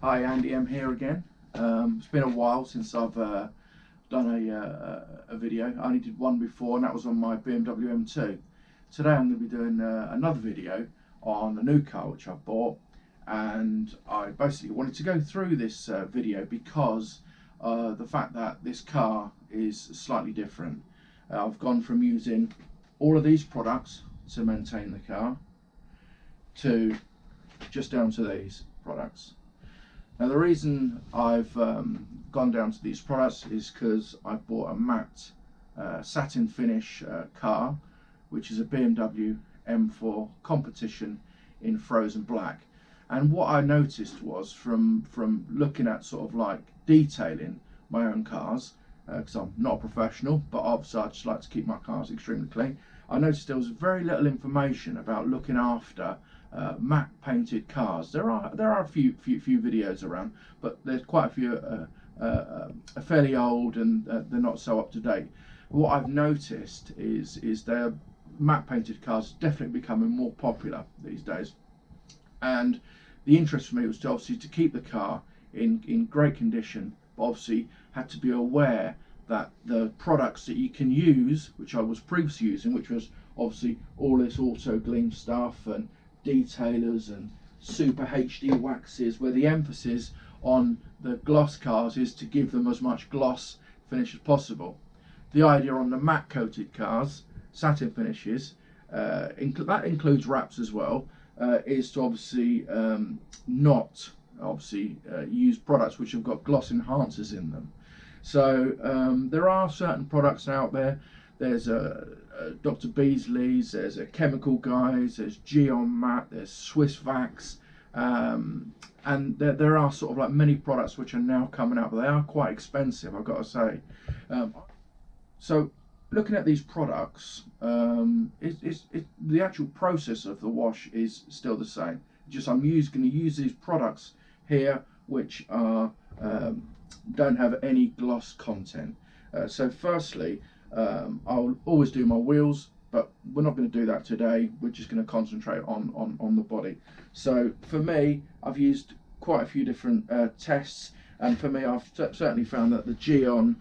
Hi, Andy M here again. It's been a while since I've done a video. I only did one before, and that was on my BMW M2. Today I'm going to be doing another video on a new car which I bought, and I basically wanted to go through this video because the fact that this car is slightly different. I've gone from using all of these products to maintain the car to just down to these products. Now the reason I've gone down to these products is because I bought a matte satin finish car, which is a BMW M4 competition in frozen black. And what I noticed was from looking at sort of like detailing my own cars, because I'm not a professional, but obviously I just like to keep my cars extremely clean. I noticed there was very little information about looking after matte painted cars. There are a few videos around, but there's quite a few are fairly old, and they're not so up to date. What I've noticed is their matte painted cars definitely becoming more popular these days, and the interest for me was to obviously to keep the car in great condition, but obviously had to be aware that the products that you can use, which I was previously using, which was obviously all this auto gleam stuff and detailers and super HD waxes, where the emphasis on the gloss cars is to give them as much gloss finish as possible. The idea on the matte coated cars, satin finishes, that includes wraps as well, is to obviously not use products which have got gloss enhancers in them. So there are certain products out there. There's Dr. Beasley's, there's a Chemical Guys, there's Geon Matte, there's Swiss Vax, and there are sort of like many products which are now coming out, but they are quite expensive, I've got to say. So looking at these products, the actual process of the wash is still the same. Just I'm going to use these products here which are don't have any gloss content. So firstly, I'll always do my wheels, but we're not going to do that today. We're just going to concentrate on the body. So for me, I've used quite a few different tests, and for me I've certainly found that the Geon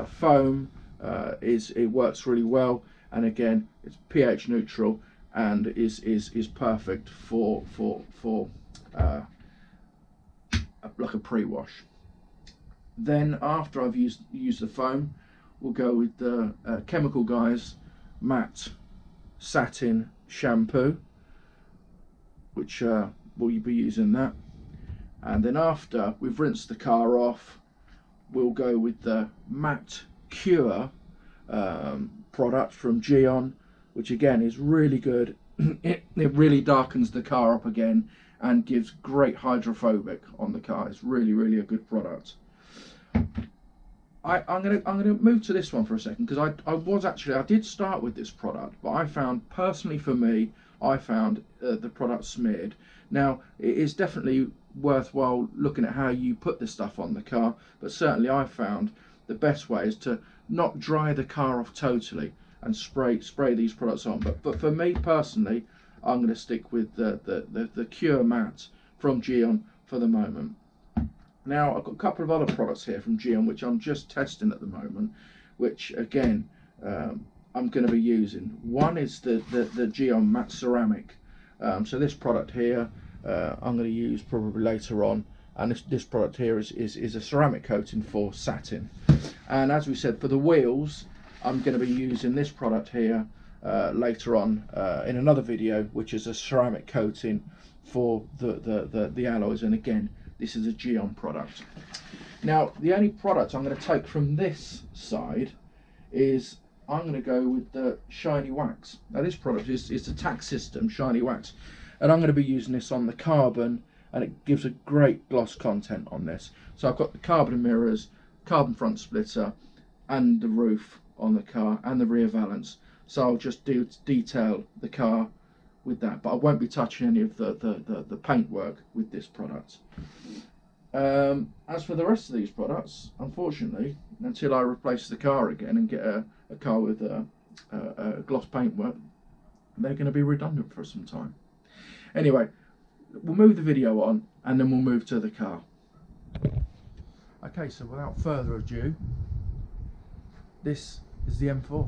foam it works really well, and again it's pH neutral and is perfect for like a pre-wash. Then after I've used the foam, we'll go with the Chemical Guys matte satin shampoo, which we'll be using that. And then after we've rinsed the car off, we'll go with the matte cure product from Geon, which again is really good. It really darkens the car up again and gives great hydrophobic on the car. It's really a good product. I'm gonna move to this one for a second, because I did start with this product, but I found personally for me, I found the product smeared. Now it is definitely worthwhile looking at how you put this stuff on the car, but certainly I found the best way is to not dry the car off totally and spray these products on. But for me personally, I'm going to stick with the Cure Matte from Geon for the moment. Now I've got a couple of other products here from Geon which I'm just testing at the moment, which again I'm going to be using. One is the Geon Matte Ceramic. So this product here I'm going to use probably later on, and this product here is a ceramic coating for satin. And as we said, for the wheels I'm going to be using this product here later on in another video, which is a ceramic coating for the alloys, and again this is a Geon product. Now the only product I'm going to take from this side is I'm going to go with the Shiny Wax. Now this product is the tax system Shiny Wax, and I'm going to be using this on the carbon, and it gives a great gloss content on this. So I've got the carbon mirrors, carbon front splitter, and the roof on the car, and the rear valance. So I'll just detail the car with that, but I won't be touching any of the paintwork with this product. As for the rest of these products, unfortunately, until I replace the car again and get a car with a gloss paintwork, they're going to be redundant for some time. Anyway, we'll move the video on and then we'll move to the car. Okay, so without further ado, this is the M4.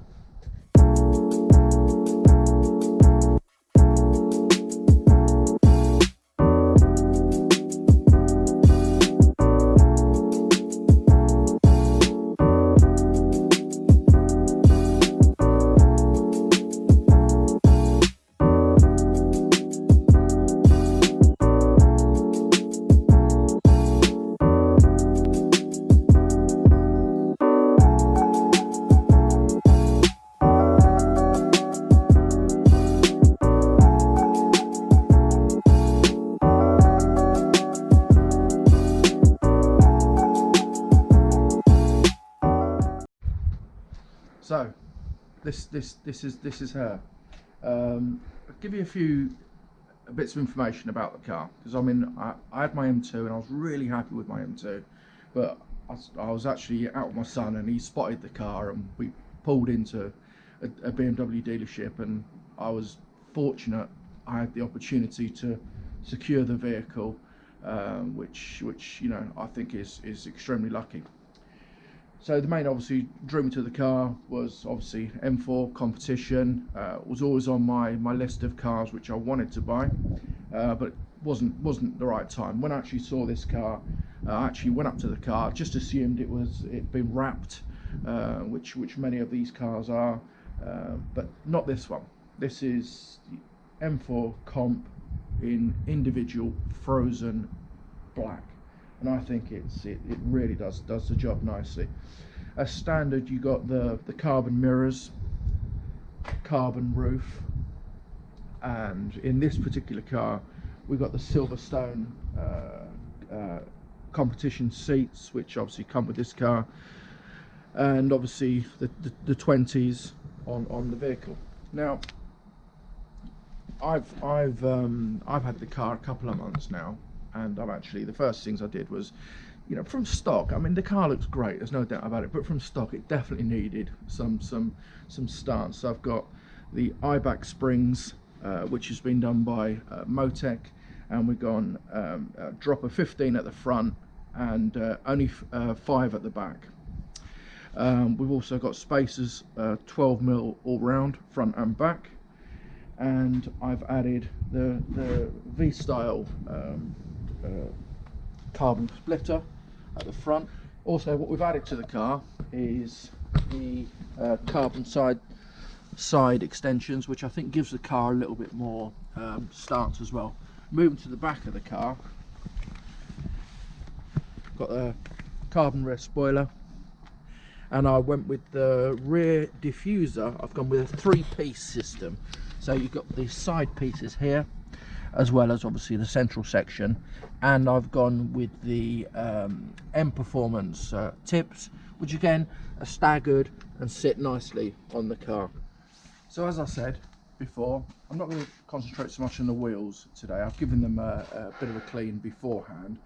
So this is her. I'll give you a few bits of information about the car, because I had my M2 and I was really happy with my M2, but I was actually out with my son and he spotted the car and we pulled into a BMW dealership, and I was fortunate I had the opportunity to secure the vehicle, which you know, I think is extremely lucky. So the main obviously drew me to the car was obviously M4 competition. Was always on my list of cars which I wanted to buy, but it wasn't the right time. When I actually saw this car, I actually went up to the car, just assumed it'd been wrapped, which many of these cars are, but not this one. This is the M4 Comp in individual frozen black, and I think it really does the job nicely. As standard, you got the carbon mirrors, carbon roof, and in this particular car we've got the Silverstone competition seats, which obviously come with this car, and obviously the 20s on the vehicle. Now I've had the car a couple of months now, and the first things I did was, you know, from stock, I mean the car looks great, there's no doubt about it, but from stock it definitely needed some stance. So I've got the IBAC springs, which has been done by Motec, and we've gone a drop of 15 at the front and only 5 at the back. We've also got spacers 12mm all round, front and back, and I've added the V-style carbon splitter at the front. Also, what we've added to the car is the carbon side extensions, which I think gives the car a little bit more stance as well. Moving to the back of the car, got the carbon rear spoiler, and I went with the rear diffuser. I've gone with a 3-piece system, so you've got the side pieces here as well as obviously the central section, and I've gone with the M Performance tips, which again are staggered and sit nicely on the car. So as I said before, I'm not going to concentrate so much on the wheels today. I've given them a bit of a clean beforehand.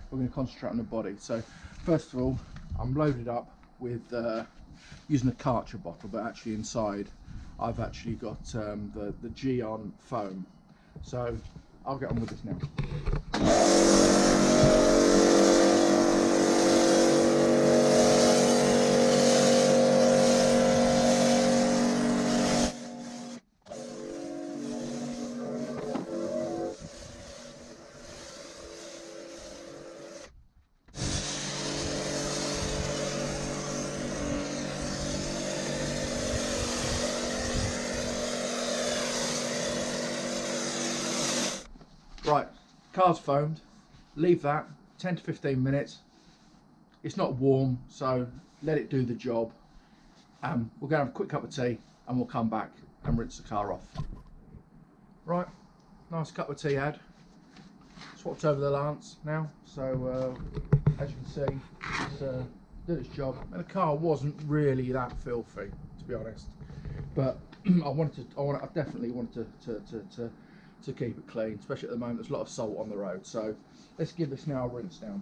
We're going to concentrate on the body. So first of all, I'm loaded up with using a Karcher bottle, but actually inside I've actually got the G-on foam. So I'll get on with this now. Right, car's foamed, leave that 10 to 15 minutes. It's not warm, so let it do the job. We're going to have a quick cup of tea and we'll come back and rinse the car off. Right, nice cup of tea had. Swapped over the lance now, so as you can see, it's did its job. And the car wasn't really that filthy, to be honest, but I definitely wanted to keep it clean, especially at the moment there's a lot of salt on the road. So let's give this now a rinse down.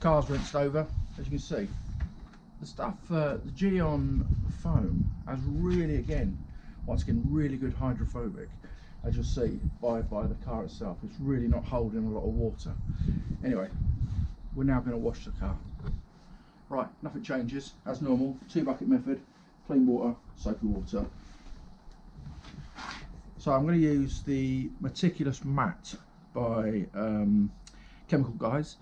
car's rinsed over, as you can see. The stuff, the Geon foam has really, once again, really good hydrophobic, as you'll see by the car itself. It's really not holding a lot of water. Anyway, we're now going to wash the car. Right, nothing changes, as normal, 2-bucket method, clean water, soapy water. So I'm going to use the Meticulous Matte by Chemical Guys,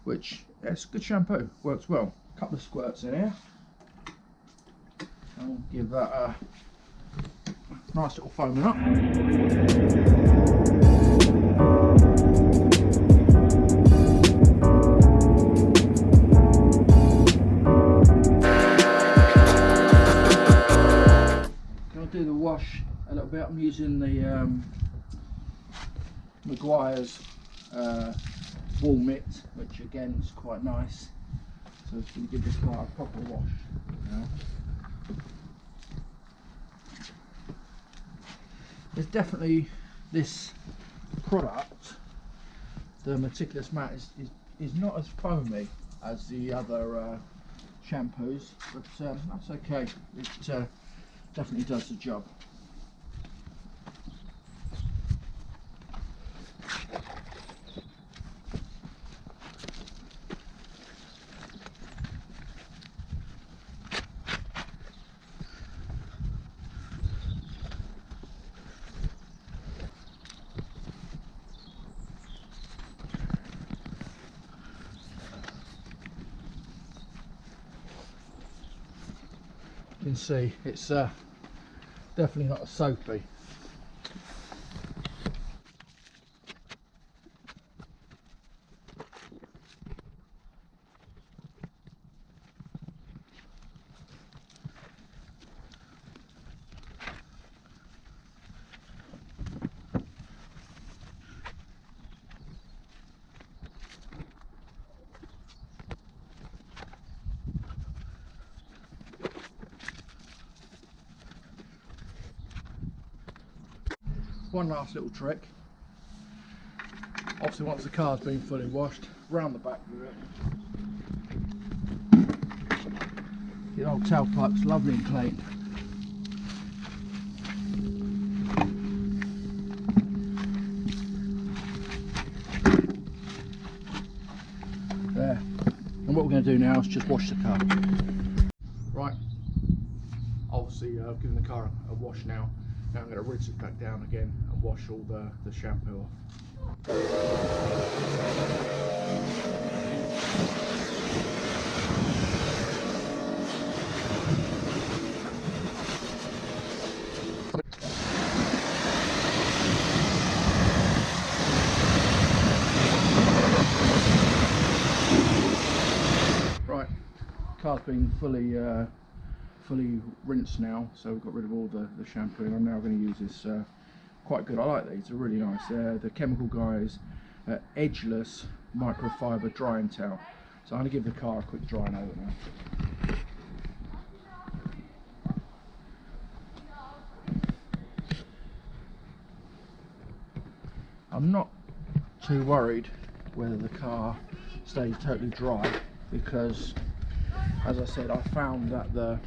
which, yeah, it's good shampoo, works well. A couple of squirts in here. I'll give that a nice little foaming up. Gonna do the wash a little bit. I'm using the Maguire's wool mitt, which again is quite nice. So it's going to give this car a proper wash. There's definitely this product, the Meticulous Matte, is not as foamy as the other shampoos, but that's okay. It definitely does the job. You can see it's definitely not a soapy. One last little trick. Obviously, once the car's been fully washed, round the back with it. The old tailpipe's lovely and clean. There. And what we're going to do now is just wash the car. Right. Obviously, I've given the car a wash now. Now I'm going to rinse it back down again and wash all the shampoo off. Right, car's been fully rinsed now, so we've got rid of all the shampoo, and I'm now going to use this quite good. I like these, they're really nice. They're the Chemical Guys edgeless microfiber drying towel. So I'm going to give the car a quick drying over now. I'm not too worried whether the car stays totally dry, because as I said, I found that the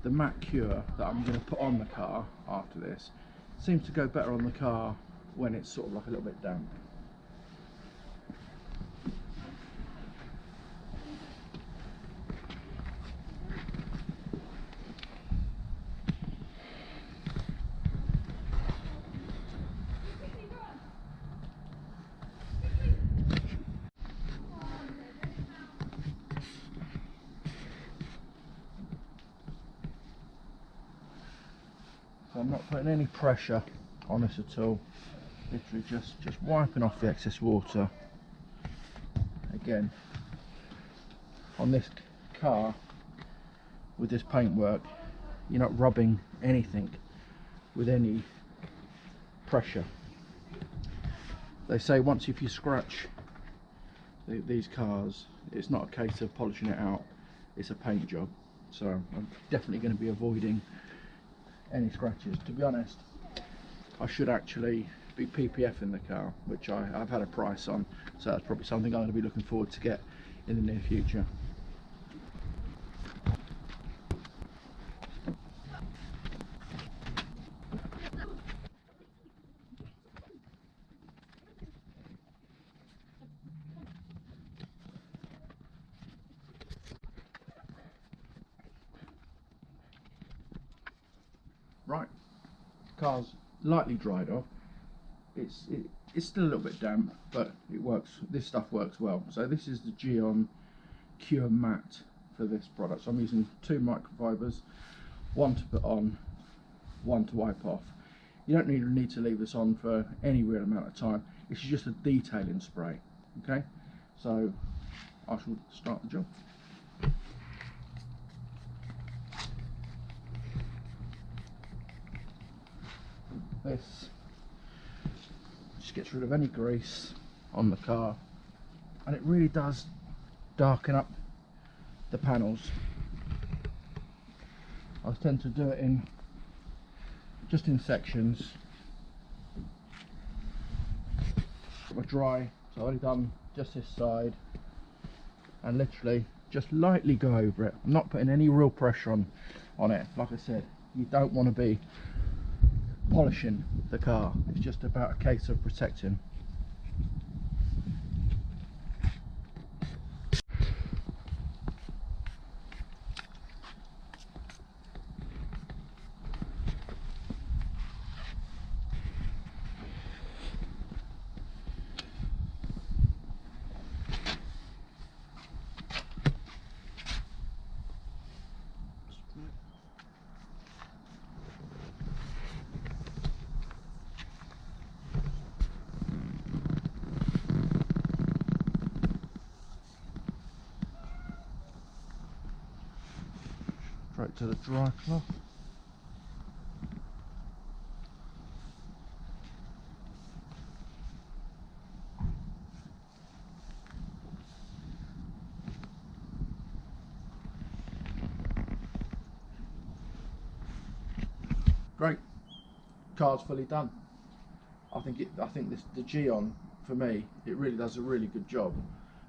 matte cure that I'm going to put on the car after this seems to go better on the car when it's sort of like a little bit damp. So I'm not putting any pressure on this at all. Literally just wiping off the excess water. Again, on this car with this paintwork, you're not rubbing anything with any pressure. They say once if you scratch these cars, it's not a case of polishing it out, it's a paint job. So I'm definitely going to be avoiding any scratches. To be honest, I should actually be PPF in the car, which I've had a price on, so that's probably something I'm going to be looking forward to get in the near future. Right, car's lightly dried off. It's still a little bit damp, but it works. This stuff works well. So this is the Geon Cure Matte for this product. So I'm using 2 microfibers, one to put on, one to wipe off. You don't need to leave this on for any real amount of time. It's just a detailing spray. Okay, so I shall start the job. This just gets rid of any grease on the car, and it really does darken up the panels. I tend to do it just in sections. Dry, so I've only done just this side, and literally just lightly go over it. I'm not putting any real pressure on it. Like I said, you don't want to be polishing the car. It's just about a case of protecting. Straight to the dry cloth. Great, car's fully done. I think the Geon, for me, it really does a really good job.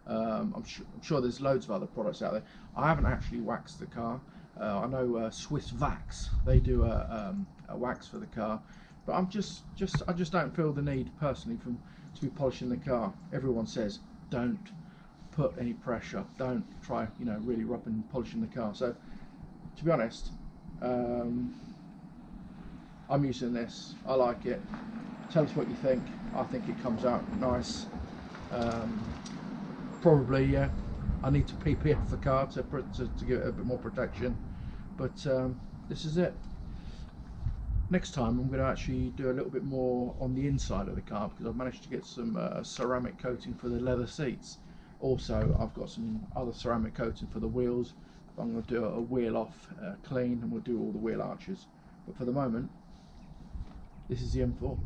I'm sure there's loads of other products out there. I haven't actually waxed the car. I know Swiss Wax, they do a wax for the car, but I just don't feel the need personally to be polishing the car. Everyone says don't put any pressure, don't try really rough and polishing the car. So to be honest, I'm using this. I like it. Tell us what you think. I think it comes out nice. Probably I need to PPF the car to give it a bit more protection, but this is it. Next time I'm going to actually do a little bit more on the inside of the car, because I've managed to get some ceramic coating for the leather seats. Also, I've got some other ceramic coating for the wheels. I'm going to do a wheel off clean, and we'll do all the wheel arches. But for the moment, this is the M4.